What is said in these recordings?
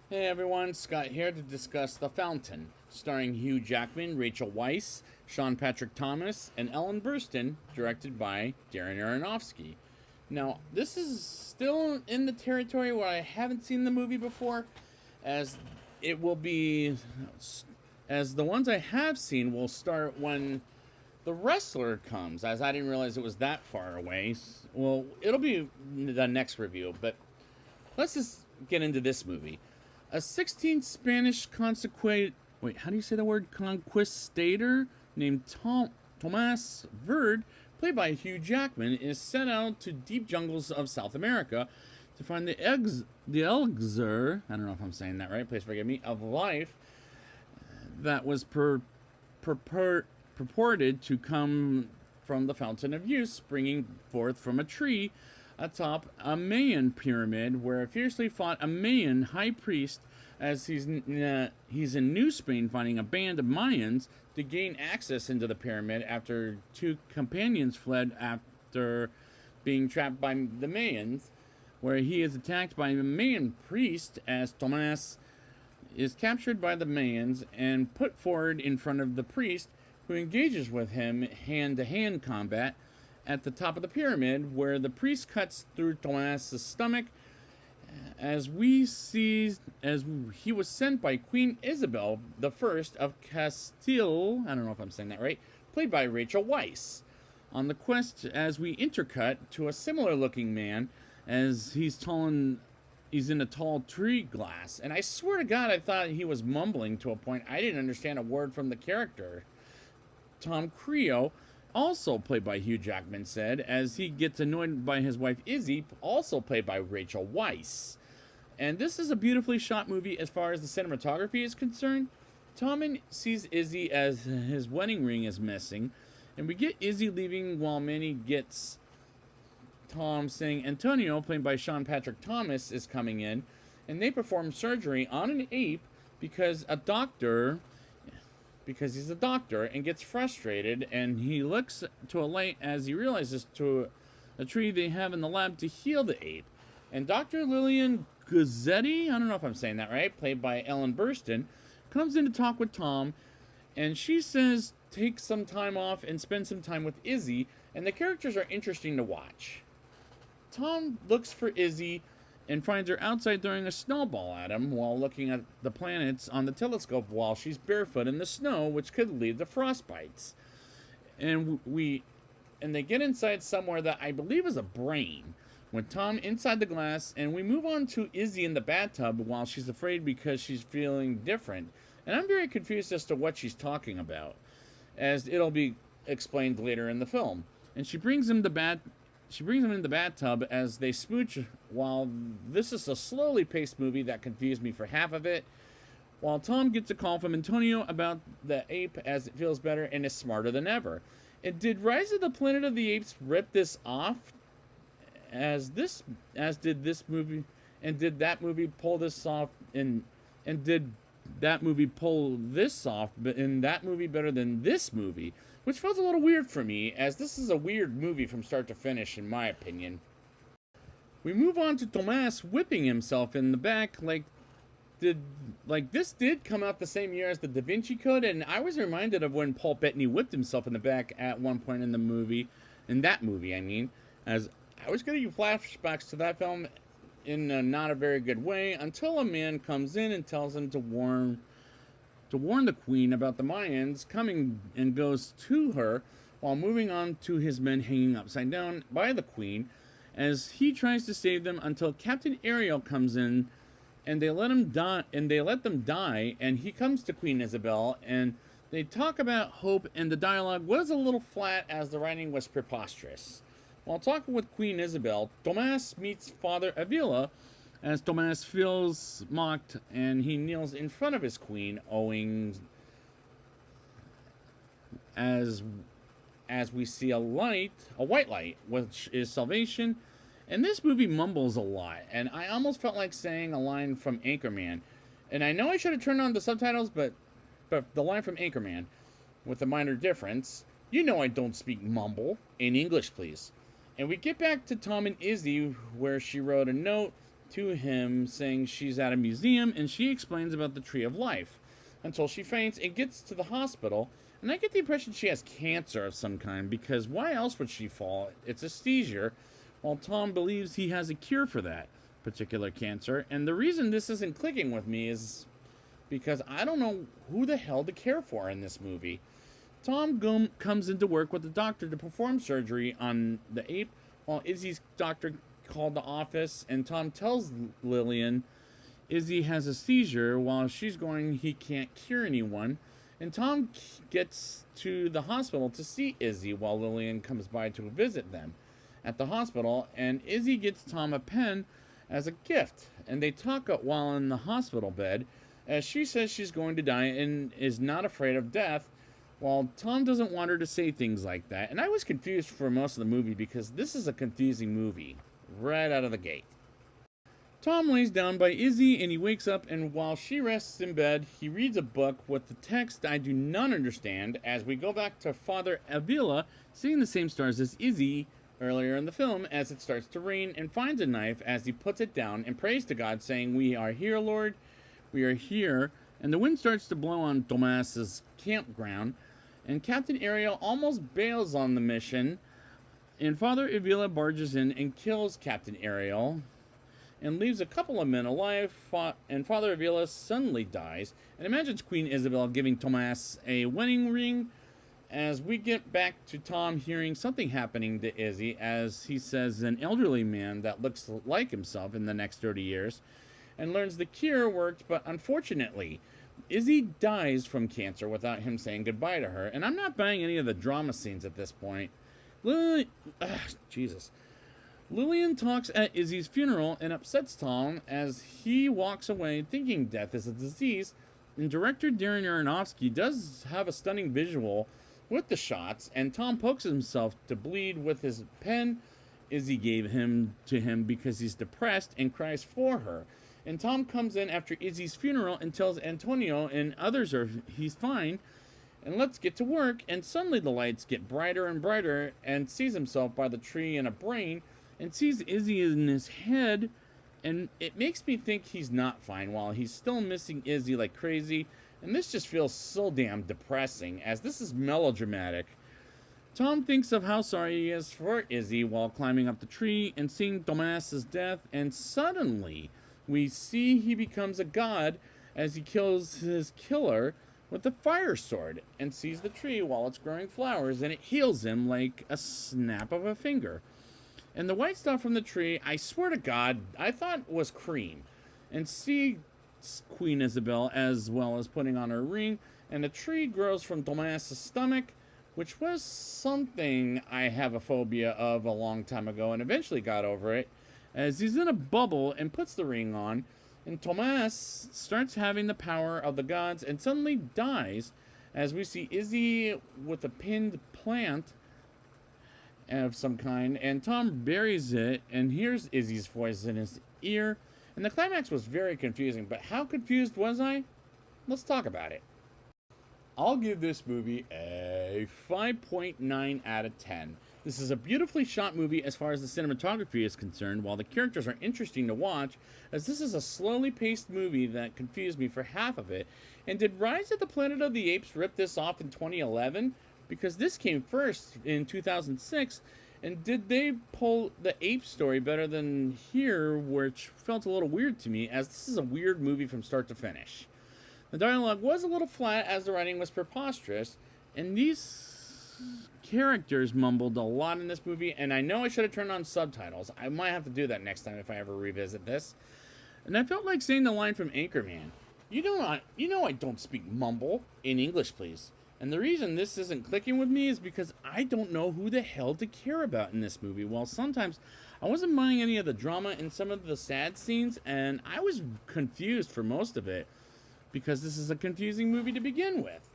Hey everyone, Scott here to discuss The Fountain, starring Hugh Jackman, Rachel Weisz, Sean Patrick Thomas, and Ellen Burstyn, directed by Darren Aronofsky. Now, this is still in the territory where I haven't seen the movie before, as it will be, as the ones I have seen will start when the wrestler comes, as I didn't realize it was that far away. Well, it'll be the next review, but let's just get into this movie. A 16th Spanish consecrate. Wait, how do you say the word? Conquistador named Tomas Verde, played by Hugh Jackman, is sent out to deep jungles of South America to find the elixir. I don't know if I'm saying that right. Please forgive me. Of life that was purported to come from the Fountain of Youth, springing forth from a tree atop a Mayan pyramid, where a fiercely fought a Mayan high priest as he's in New Spain finding a band of Mayans to gain access into the pyramid after two companions fled after being trapped by the Mayans, where he is attacked by the Mayan priest as Tomas is captured by the Mayans and put forward in front of the priest, who engages with him hand-to-hand combat at the top of the pyramid, where the priest cuts through Tomas' stomach, as he was sent by Queen Isabel I of Castile, I don't know if I'm saying that right, played by Rachel Weisz, on the quest, as we intercut to a similar looking man as he's in a tall tree glass. And I swear to God, I thought he was mumbling to a point I didn't understand a word from the character. Tom Creo, also played by Hugh Jackman, said, as he gets annoyed by his wife Izzy, also played by Rachel Weisz. And this is a beautifully shot movie as far as the cinematography is concerned. Tom sees Izzy as his wedding ring is missing, and we get Izzy leaving while Manny gets Tom saying Antonio, played by Sean Patrick Thomas, is coming in, and they perform surgery on an ape because he's a doctor and gets frustrated, and he looks to a light as he realizes to a tree they have in the lab to heal the ape. And Dr. Lillian Guzzetti, I don't know if I'm saying that right, played by Ellen Burstyn, comes in to talk with Tom, and she says take some time off and spend some time with Izzy, and the characters are interesting to watch. Tom looks for Izzy and finds her outside throwing a snowball at him while looking at the planets on the telescope while she's barefoot in the snow, which could lead to frostbites. And they get inside somewhere that I believe is a brain, with Tom inside the glass, and we move on to Izzy in the bathtub while she's afraid because she's feeling different. And I'm very confused as to what she's talking about, as it'll be explained later in the film. And she brings him in the bathtub as they smooch, while this is a slowly paced movie that confused me for half of it, while Tom gets a call from Antonio about the ape as it feels better and is smarter than ever. And did Rise of the Planet of the Apes rip this off? As did this movie, and did that movie pull this off, and did that movie pull this off, but in that movie better than this movie, which felt a little weird for me, as this is a weird movie from start to finish, in my opinion. We move on to Tomas whipping himself in the back, this did come out the same year as the Da Vinci Code, and I was reminded of when Paul Bettany whipped himself in the back at one point in that movie, I mean, as I was getting flashbacks to that film in not a very good way, until a man comes in and tells him to warn the queen about the Mayans coming, and goes to her while moving on to his men hanging upside down by the queen, as he tries to save them until Captain Ariel comes in, and they let them die, and he comes to Queen Isabel, and they talk about hope, and the dialogue was a little flat as the writing was preposterous. While talking with Queen Isabel, Tomas meets Father Avila, as Tomas feels mocked, and he kneels in front of his queen, owing as we see a white light, which is salvation. And this movie mumbles a lot, and I almost felt like saying a line from Anchorman. And I know I should have turned on the subtitles, but the line from Anchorman, with a minor difference. You know I don't speak mumble. In English, please. And we get back to Tom and Izzy, where she wrote a note to him, saying she's at a museum, and she explains about the Tree of Life until she faints and gets to the hospital. And I get the impression she has cancer of some kind, because why else would she fall? It's a seizure, while Tom believes he has a cure for that particular cancer. And the reason this isn't clicking with me is because I don't know who the hell to care for in this movie. Tom comes into work with the doctor to perform surgery on the ape, while Izzy's doctor called the office, and Tom tells Lillian Izzy has a seizure while she's going he can't cure anyone. And Tom gets to the hospital to see Izzy while Lillian comes by to visit them at the hospital, and Izzy gets Tom a pen as a gift, and they talk while in the hospital bed as she says she's going to die and is not afraid of death, while Tom doesn't want her to say things like that. And I was confused for most of the movie because this is a confusing movie right out of the gate. Tom lays down by Izzy and he wakes up, and while she rests in bed, he reads a book with the text I do not understand as we go back to Father Avila seeing the same stars as Izzy earlier in the film as it starts to rain, and finds a knife as he puts it down and prays to God, saying, "We are here, Lord, we are here." And the wind starts to blow on Tomas's campground, and Captain Ariel almost bails on the mission, and Father Avila barges in and kills Captain Ariel and leaves a couple of men alive, and Father Avila suddenly dies and imagines Queen Isabel giving Tomas a wedding ring, as we get back to Tom hearing something happening to Izzy, as he says an elderly man that looks like himself in the next 30 years, and learns the cure worked, but unfortunately Izzy dies from cancer without him saying goodbye to her. And I'm not buying any of the drama scenes at this point. Lillian talks at Izzy's funeral and upsets Tom as he walks away thinking death is a disease. And director Darren Aronofsky does have a stunning visual with the shots, and Tom pokes himself to bleed with his pen Izzy gave to him because he's depressed and cries for her. And Tom comes in after Izzy's funeral and tells Antonio and others he's fine, and let's get to work. And suddenly the lights get brighter and brighter, and sees himself by the tree in a brain, and sees Izzy in his head, and it makes me think he's not fine while he's still missing Izzy like crazy. And this just feels so damn depressing, as this is melodramatic. Tom thinks of how sorry he is for Izzy while climbing up the tree and seeing Tomas's death, and suddenly we see he becomes a god as he kills his killer with a fire sword and sees the tree while it's growing flowers, and it heals him like a snap of a finger. And the white stuff from the tree, I swear to God, I thought was cream. And see Queen Isabel as well as putting on her ring, and the tree grows from Tomas's stomach, which was something I have a phobia of a long time ago and eventually got over it, as he's in a bubble and puts the ring on, and Tomas starts having the power of the gods and suddenly dies, as we see Izzy with a pinned plant of some kind, and Tom buries it and hears Izzy's voice in his ear. And the climax was very confusing, but how confused was I? Let's talk about it. I'll give this movie a 5.9 out of 10. This is a beautifully shot movie as far as the cinematography is concerned, while the characters are interesting to watch, as this is a slowly paced movie that confused me for half of it. And did Rise of the Planet of the Apes rip this off in 2011? Because this came first in 2006, and did they pull the ape story better than here, which felt a little weird to me, as this is a weird movie from start to finish. The dialogue was a little flat as the writing was preposterous, and these characters mumbled a lot in this movie, and I know I should have turned on subtitles. I might have to do that next time if I ever revisit this. And I felt like saying the line from Anchorman, you know I don't speak mumble. In English, please. And the reason this isn't clicking with me is because I don't know who the hell to care about in this movie. While sometimes I wasn't buying any of the drama in some of the sad scenes, and I was confused for most of it, because this is a confusing movie to begin with.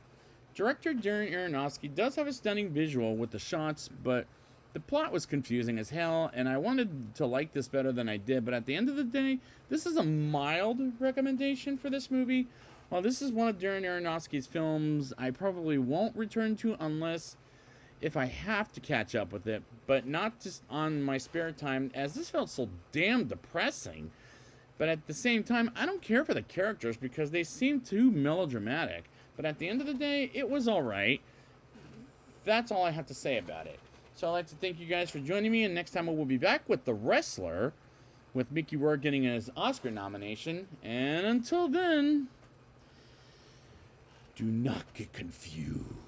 Director Darren Aronofsky does have a stunning visual with the shots, but the plot was confusing as hell, and I wanted to like this better than I did. But at the end of the day, this is a mild recommendation for this movie. While this is one of Darren Aronofsky's films I probably won't return to unless if I have to catch up with it, but not just on my spare time, as this felt so damn depressing. But at the same time, I don't care for the characters because they seem too melodramatic. But at the end of the day, it was alright. That's all I have to say about it. So I'd like to thank you guys for joining me, and next time I will be back with The Wrestler, with Mickey Rourke getting his Oscar nomination. And until then, do not get confused.